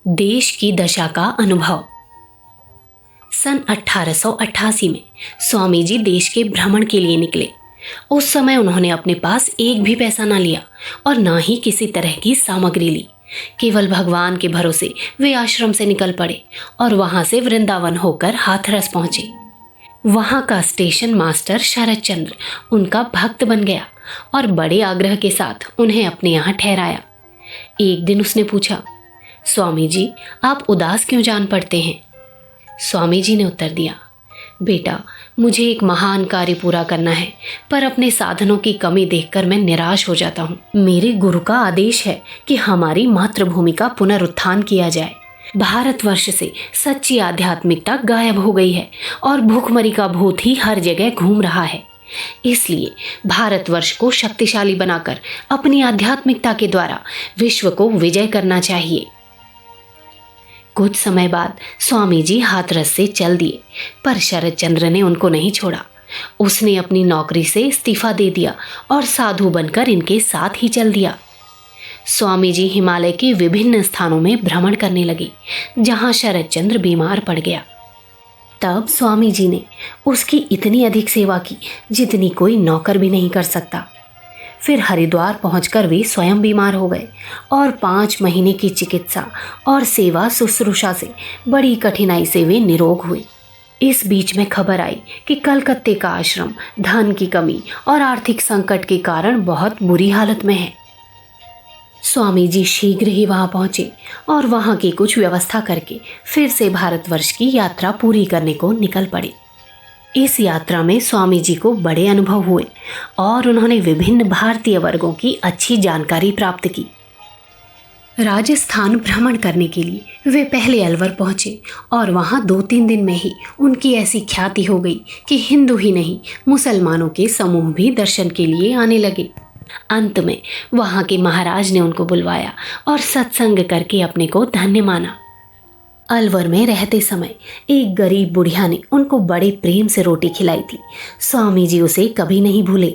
देश की दशा का अनुभव। सन 1888 में स्वामी जी देश के भ्रमण के लिए निकले। उस समय उन्होंने अपने पास एक भी पैसा ना लिया और ना ही किसी तरह की सामग्री ली। केवल भगवान के भरोसे वे आश्रम से निकल पड़े और वहां से वृंदावन होकर हाथरस पहुंचे। वहां का स्टेशन मास्टर शरद चंद्र उनका भक्त बन गया और बड़े आग्रह के साथ उन्हें अपने यहाँ ठहराया। एक दिन उसने पूछा, स्वामी जी, आप उदास क्यों जान पड़ते हैं? स्वामी जी ने उत्तर दिया, बेटा, मुझे एक महान कार्य पूरा करना है, पर अपने साधनों की कमी देखकर मैं निराश हो जाता हूँ। मेरे गुरु का आदेश है कि हमारी मातृभूमि का पुनरुत्थान किया जाए। भारतवर्ष से सच्ची आध्यात्मिकता गायब हो गई है और भूखमरी का भूत ही हर जगह घूम रहा है। इसलिए भारतवर्ष को शक्तिशाली बनाकर अपनी आध्यात्मिकता के द्वारा विश्व को विजय करना चाहिए। कुछ समय बाद स्वामी जी हाथरस से चल दिए, पर शरद चंद्र ने उनको नहीं छोड़ा। उसने अपनी नौकरी से इस्तीफा दे दिया और साधु बनकर इनके साथ ही चल दिया। स्वामी जी हिमालय के विभिन्न स्थानों में भ्रमण करने लगे, जहां शरद चंद्र बीमार पड़ गया। तब स्वामी जी ने उसकी इतनी अधिक सेवा की जितनी कोई नौकर भी नहीं कर सकता। फिर हरिद्वार पहुंचकर वे स्वयं बीमार हो गए और 5 महीने की चिकित्सा और सेवा शुश्रूषा से बड़ी कठिनाई से वे निरोग हुए। इस बीच में खबर आई कि कलकत्ते का आश्रम धन की कमी और आर्थिक संकट के कारण बहुत बुरी हालत में है। स्वामी जी शीघ्र ही वहां पहुंचे और वहां की कुछ व्यवस्था करके फिर से भारतवर्ष की यात्रा पूरी करने को निकल पड़े। इस यात्रा में स्वामी जी को बड़े अनुभव हुए और उन्होंने विभिन्न भारतीय वर्गों की अच्छी जानकारी प्राप्त की। राजस्थान भ्रमण करने के लिए वे पहले अलवर पहुंचे और वहां 2-3 दिन में ही उनकी ऐसी ख्याति हो गई कि हिंदू ही नहीं, मुसलमानों के समूह भी दर्शन के लिए आने लगे। अंत में वहां के महाराज ने उनको बुलवाया और सत्संग करके अपने को धन्य माना। अलवर में रहते समय एक गरीब बुढ़िया ने उनको बड़े प्रेम से रोटी खिलाई थी। स्वामी जी उसे कभी नहीं भूले।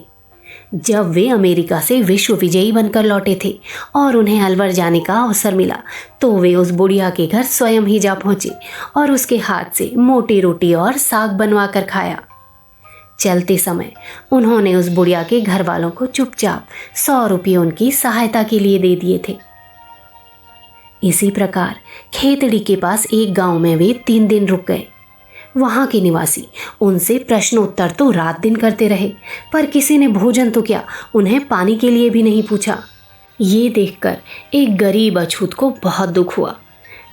जब वे अमेरिका से विश्व विजयी बनकर लौटे थे और उन्हें अलवर जाने का अवसर मिला, तो वे उस बुढ़िया के घर स्वयं ही जा पहुंचे और उसके हाथ से मोटी रोटी और साग बनवा कर खाया। चलते समय उन्होंने उस बुढ़िया के घर वालों को चुपचाप 100 रुपये उनकी सहायता के लिए दे दिए थे। इसी प्रकार खेतड़ी के पास एक गांव में वे 3 दिन रुक गए। वहां के निवासी उनसे प्रश्नोत्तर तो रात दिन करते रहे, पर किसी ने भोजन तो क्या, उन्हें पानी के लिए भी नहीं पूछा। ये देखकर एक गरीब अछूत को बहुत दुख हुआ।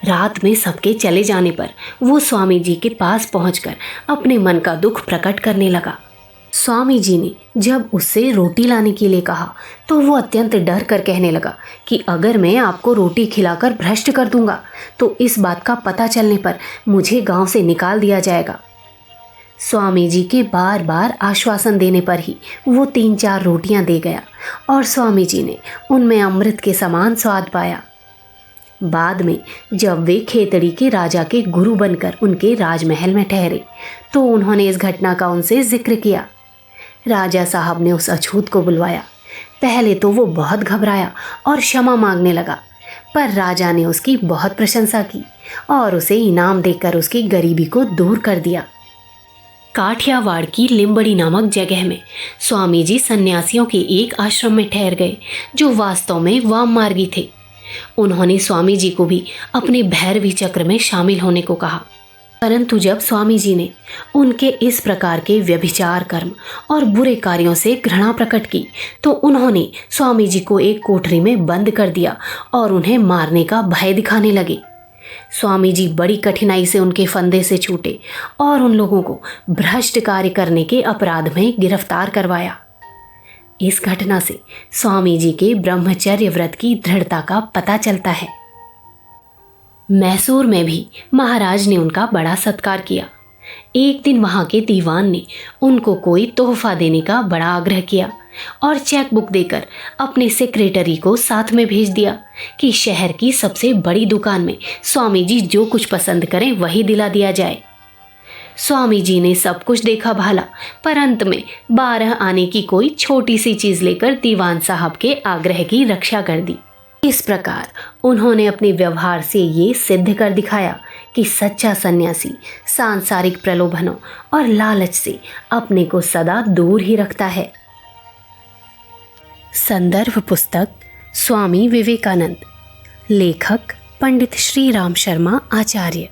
रात में सबके चले जाने पर वो स्वामी जी के पास पहुंचकर अपने मन का दुख प्रकट करने लगा। स्वामी जी ने जब उससे रोटी लाने के लिए कहा, तो वो अत्यंत डर कर कहने लगा कि अगर मैं आपको रोटी खिलाकर भ्रष्ट कर दूंगा तो इस बात का पता चलने पर मुझे गांव से निकाल दिया जाएगा। स्वामी जी के बार बार आश्वासन देने पर ही वो 3-4 रोटियां दे गया और स्वामी जी ने उनमें अमृत के समान स्वाद पाया। बाद में जब वे खेतड़ी के राजा के गुरु बनकर उनके राजमहल में ठहरे, तो उन्होंने इस घटना का उनसे जिक्र किया। राजा साहब ने उस अछूत को बुलवाया। पहले तो वो बहुत घबराया और क्षमा मांगने लगा, पर राजा ने उसकी बहुत प्रशंसा की और उसे इनाम देकर उसकी गरीबी को दूर कर दिया। काठियावाड़ की लिंबड़ी नामक जगह में स्वामी जी सन्यासियों के एक आश्रम में ठहर गए, जो वास्तव में वाम मार्गी थे। उन्होंने स्वामी जी को भी अपने भैरवी चक्र में शामिल होने को कहा, परंतु जब स्वामी जी ने उनके इस प्रकार के व्यभिचार कर्म और बुरे कार्यों से घृणा प्रकट की, तो उन्होंने स्वामी जी को एक कोठरी में बंद कर दिया और उन्हें मारने का भय दिखाने लगे। स्वामी जी बड़ी कठिनाई से उनके फंदे से छूटे और उन लोगों को भ्रष्ट कार्य करने के अपराध में गिरफ्तार करवाया। इस घटना से स्वामी जी के ब्रह्मचर्य व्रत की दृढ़ता का पता चलता है। मैसूर में भी महाराज ने उनका बड़ा सत्कार किया। एक दिन वहां के दीवान ने उनको कोई तोहफा देने का बड़ा आग्रह किया और चेक बुक देकर अपने सेक्रेटरी को साथ में भेज दिया कि शहर की सबसे बड़ी दुकान में स्वामी जी जो कुछ पसंद करें वही दिला दिया जाए। स्वामी जी ने सब कुछ देखा भाला, पर अंत में 12 आने की कोई छोटी सी चीज लेकर दीवान साहब के आग्रह की रक्षा कर दी। इस प्रकार उन्होंने अपने व्यवहार से ये सिद्ध कर दिखाया कि सच्चा सन्यासी सांसारिक प्रलोभनों और लालच से अपने को सदा दूर ही रखता है। संदर्भ पुस्तक स्वामी विवेकानंद, लेखक पंडित श्री राम शर्मा आचार्य।